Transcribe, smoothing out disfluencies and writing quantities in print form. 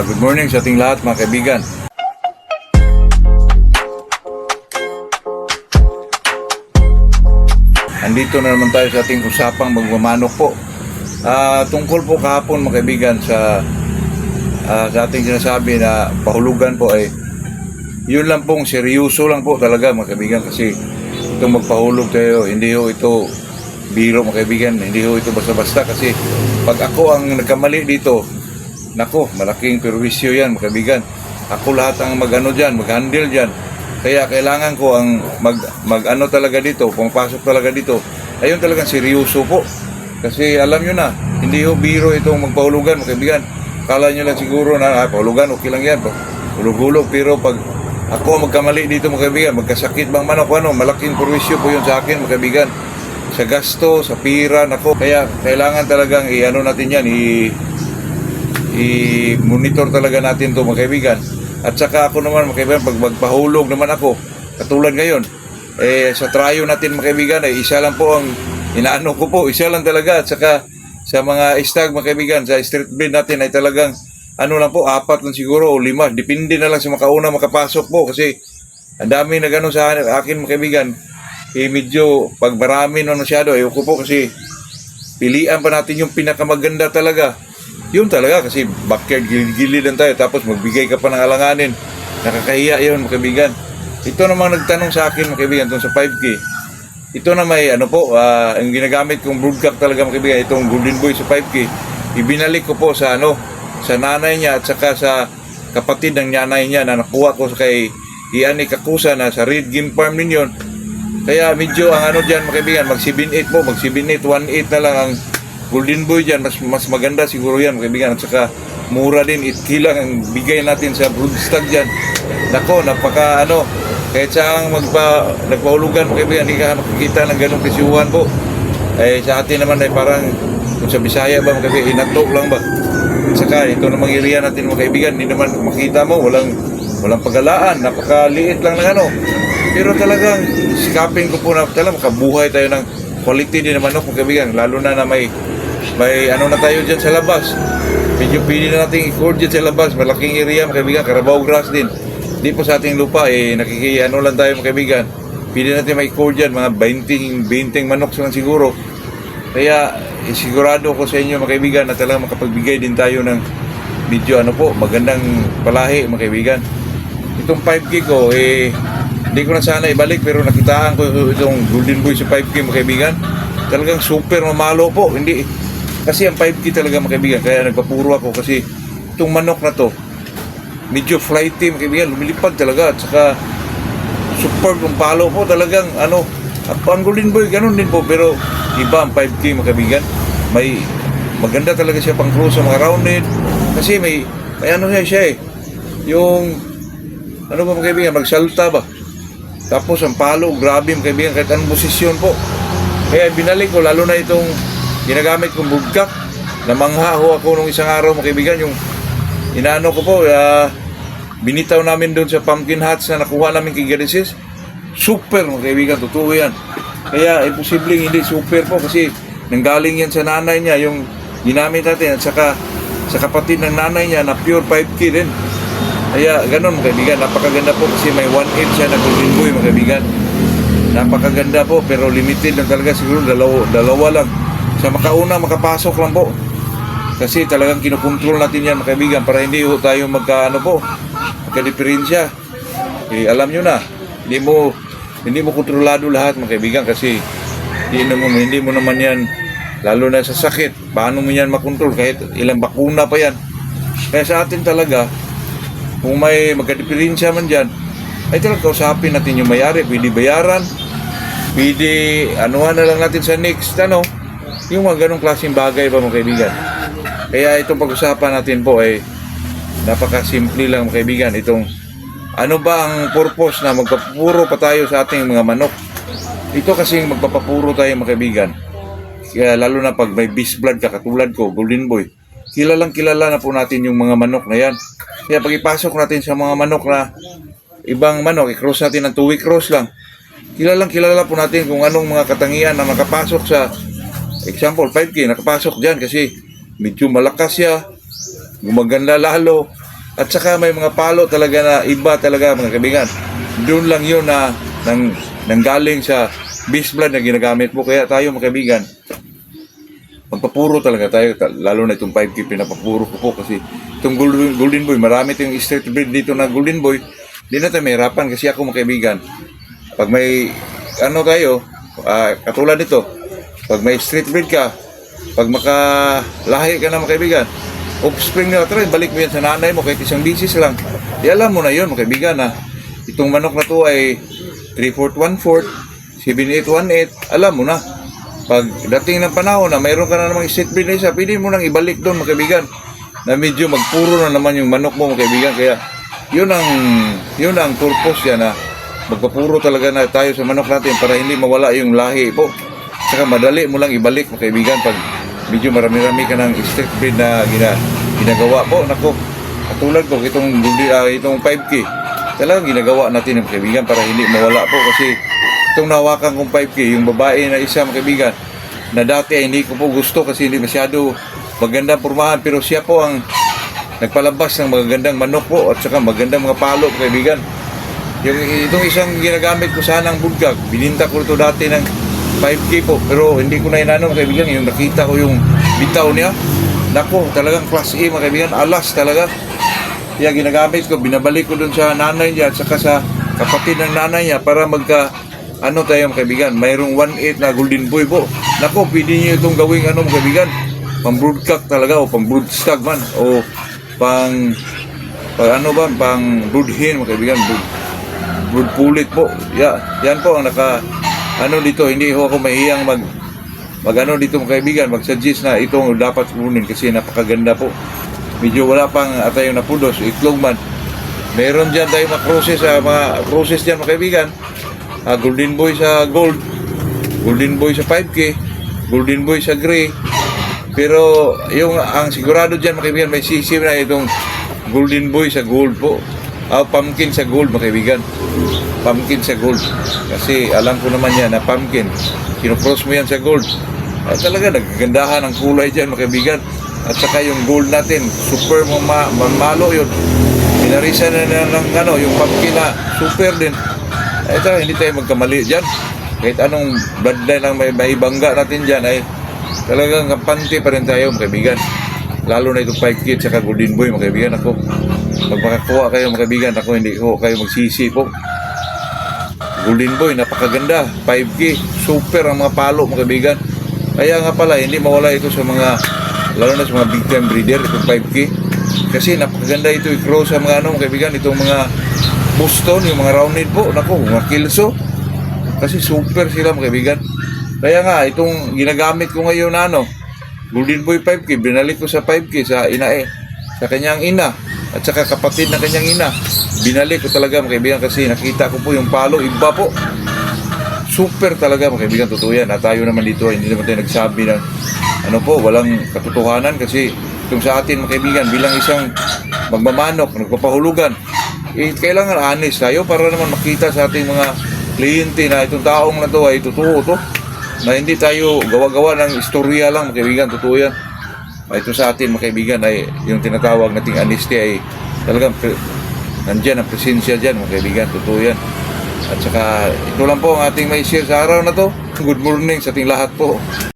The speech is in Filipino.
Good morning sa ating lahat mga kaibigan. Andito na naman tayo sa ating usapang magmamanok po. Tungkol po kahapon mga kaibigan sa ating sinasabi na pahulugan po ay yun lang pong seryoso lang po talaga mga kaibigan, kasi itong magpahulog tayo, hindi ho ito biro mga kaibigan, hindi ho ito basta-basta, kasi pag ako ang nagkamali dito, nako, malaking perwisyo yan mga kaibigan. Ako lahat ang mag-handle dyan. Kaya kailangan ko ang mag-ano talaga dito, pumapasok talaga dito. Ayun talagang seryoso po. Kasi alam nyo na, hindi ho biro itong magpahulugan mga kaibigan. Kala nyo lang siguro na pahulugan, okay lang yan. Hulog-hulog, pero pag ako magkamali dito mga kaibigan, magkasakit bang manok, malaking perwisyo po yun sa akin mga kaibigan. Sa gasto, sa pira, nako. Kaya kailangan talagang i-ano natin yan, i-monitor talaga natin to mga kaibigan. At saka ako naman mga kaibigan, pag magpahulog naman ako, katulad ngayon, sa trayo natin mga kaibigan, isa lang po ang inaano ko po, isa lang talaga. At saka sa mga stag mga kaibigan, sa street breed natin ay talagang ano lang po, 4 lang siguro o 5, depende na lang sa makauna makapasok po, kasi ang dami na gano'n sa akin mga kaibigan. Medyo pag marami na masyado, ayoko po, kasi pilian pa natin yung pinakamaganda talaga. Yun talaga, kasi backyard, gilid-gilidan tayo, tapos magbigay ka pa ng alanganin. Nakakahiya yun mga kaibigan. Ito namang nagtanong sa akin mga kaibigan, itong sa 5K. Ito na may ano po, ang ginagamit kong broodcock talaga mga kaibigan, itong golden boy sa 5K. Ibinalik ko po sa sa nanay niya at saka sa kapatid ng nanay niya na nakuha ko kay Iani Kakusa na sa Red Game Farm ninyon. Kaya medyo ang dyan mga kaibigan, mag 7-8 po, mag 7-8, 1-8 na lang ang golden boy dyan, mas maganda siguro yan mga kaibigan. At saka mura din, 8 kilang ang bigay natin sa broodstag dyan. Nako, napaka kahit saan nagpahulugan mga kaibigan, hindi ka makikita ng ganong presyuhan po. Sa atin naman ay parang kung sa Bisaya ba mga kaibigan, inatok lang ba. At saka ito namang area natin mga kaibigan, hindi naman makita mo, walang pagalaan, napakaliit lang ng Pero talagang sikapin ko po na makabuhay tayo ng quality din naman mga kaibigan, lalo na may na tayo dyan sa labas. Medyo pili na natin i-cord dyan sa labas, malaking area mga kaibigan, Carabao grass din. Di po sa ating lupa, lang tayo mga kaibigan. Pili natin may cord dyan, mga 20 manok lang siguro. Kaya sigurado ko sa inyo mga kaibigan na talagang makapagbigay din tayo ng medyo magandang palahi mga kaibigan. Itong 5K ko, hindi ko na sana ibalik, pero nakitaan ko itong golden boy sa 5K mga kaibigan. Talagang super mamalo po. Hindi, kasi ang 5K talaga mga kaibigan, kaya nagpapuro ako kasi itong manok na to, medyo flighty mga kaibigan, lumilipad talaga. At saka super kung palo po talagang ang golden boy, ganun din po, pero iba ang 5K mga kaibigan. May maganda talaga siya pang cruise sa mga rounded, kasi may siya yung ba mga kaibigan, magsalta ba, tapos ang palo grabe mga kaibigan, kahit anong posisyon po. Kaya binalik ko, lalo na itong ginagamit kong broodcock, namangha ho ako nung isang araw mga kaibigan, yung inaano ko po, binitaw namin doon sa pumpkin huts na nakuha namin kay Genesis. Super mga kaibigan, totoo yan. Kaya imposibleng hindi super po, kasi nanggaling yan sa nanay niya yung ginamit natin, at saka sa kapatid ng nanay niya na pure 5K din. Kaya ganun mga kaibigan, napakaganda po, kasi may 1/8 siya na golden boy mga kaibigan. Napakaganda po, pero limited lang talaga, siguro dalawa lang. Sa makauna, makapasok lang po. Kasi talagang kinukontrol natin yan mga kaibigan, para hindi tayo magka-diferensya. Alam nyo na, hindi mo kontrolado lahat mga kaibigan, kasi hindi mo naman yan, lalo na sa sakit, paano mo yan makontrol kahit ilang bakuna pa yan. Kaya sa atin talaga, kung may magka-diferensya man dyan, ay talagang kausapin natin yung mayari, pwede bayaran, pwede anuhan na lang natin sa next yung mga ganong klaseng bagay ba mga kaibigan. Kaya itong pag-usapan natin po ay napakasimple lang mga kaibigan. Itong ano ba ang purpose na magpapuro pa tayo sa ating mga manok? Ito kasing magpapapuro tayo mga kaibigan, kaya lalo na pag may beast blood ka, katulad ko, golden boy, kilalang kilala na po natin yung mga manok na yan. Kaya pag ipasok natin sa mga manok na ibang manok, i-cross natin ng 2-week cross lang, kilalang kilala po natin kung anong mga katangian na makapasok sa, example 5K, nakapasok dyan kasi medyo malakas siya, gumaganda lalo, At saka may mga palo talaga na iba talaga mga kaibigan. Doon lang yun na nanggaling sa beast blood na ginagamit mo. Kaya tayo mga kaibigan, magpapuro talaga tayo, lalo na itong 5K pinapapuro ko po kasi itong golden boy, marami tayong straight breed dito na golden boy, di na tayo mahirapan kasi ako mga kaibigan, pag may ano tayo, katulad nito, pag may straight breed ka, pag makalahi ka na mga kaibigan, offspring na try, balik mo yan sa nanay mo kahit isang bisis lang, di alam mo na yun mga kaibigan na itong manok na to ay 3/4, 1/4, 7/8, 1/8, alam mo na. Pag dating ng panahon na mayroon ka na namang straight breed na isa, pwede mo nang ibalik doon mga kaibigan na medyo magpuro na naman yung manok mo mga kaibigan. Kaya yun ang purpose yan na magpapuro talaga na tayo sa manok natin para hindi mawala yung lahi po. Saka madali mo lang ibalik mga kaibigan pag medyo marami-rami ka ng straight breed na ginagawa po. Nako, katulad ko itong 5K talagang ginagawa natin mga kaibigan para hindi mawala po kasi itong nahawakan kong 5K, yung babae na isa mga kaibigan, na dati ay hindi ko po gusto kasi hindi masyado magandang pormahan, pero siya po ang nagpalabas ng magagandang manok po at saka magandang mga palo mga kaibigan. Itong isang ginagamit ko sanang budgag, bininta ko ito dati ng 5K po, pero hindi ko na inano mga kaibigan, yung nakita ko yung bitaw niya, nako, talagang class A mga kaibigan, alas talaga. Kaya ginagamit ko, binabalik ko dun sa nanay niya at saka sa kapatid ng nanay niya para ano tayo mga kaibigan, mayroong 1/8 na golden boy po. Nako, pwede nyo itong gawing mga kaibigan, pang broodcock talaga o pang broodstag man o pang brood hen mga kaibigan, brood pulit po. Yan po ang dito, hindi ho ako mahiyang mag dito mga kaibigan, mag-suggest na itong dapat kunin kasi napakaganda po. Medyo wala pang atayong napudos, itlog man. Meron dyan tayo mga process dyan mga kaibigan. Golden boy sa gold, golden boy sa 5K, golden boy sa gray. Pero ang sigurado dyan mga kaibigan, may sisim na itong golden boy sa gold po. Pumpkin sa gold mga kaibigan, pumpkin sa gold. Kasi alam ko naman yan na pumpkin, kinocross mo yan sa gold, talaga naggandahan ang kulay dyan mga kaibigan. At saka yung gold natin, super mamalo yun. Pinarisa na ng yung pumpkin na super din. Ito, hindi tayo magkamali dyan. Kahit anong bloodline ang may bangga natin dyan ay talagang kampante pa rin tayo mga kaibigan. Lalo na itong 5K at saka golden boy mga kaibigan. Ako, pag makakuha kayo mga kaibigan, ako hindi ko kayo magsisi po. Golden boy, napakaganda. 5K, super ang mga palo mga kaibigan. Kaya nga pala, hindi mawala ito sa mga, lalo na sa mga big time breeder, itong 5K. Kasi napakaganda ito i-cross sa mga mga kaibigan, itong mga Boston, yung mga rounded po, nako, mga kilso. Kasi super sila mga kaibigan. Kaya nga, itong ginagamit ko ngayon na golden boy 5K, binalik ko sa 5K sa sa kanyang ina, at saka kapatid na kanyang ina. Binalik ko talaga mga kaibigan kasi nakita ko po yung palo, iba po. Super talaga mga kaibigan, totoo yan. At tayo naman dito, hindi naman tayo nagsabi ng walang katotohanan kasi itong sa atin mga kaibigan, bilang isang magmamanok, nagpapahulugan, kailangan honest tayo para naman makita sa ating mga kliyente na itong taong na to ay totoo to, na hindi tayo gawa-gawa ng istorya lang mga kaibigan, totoo yan. Ito sa atin mga kaibigan ay yung tinatawag nating honesty ay talagang nandyan ang presensya dyan mga kaibigan, totoo yan. At saka ito lang po ang ating may share sa araw na to. Good morning sa ating lahat po.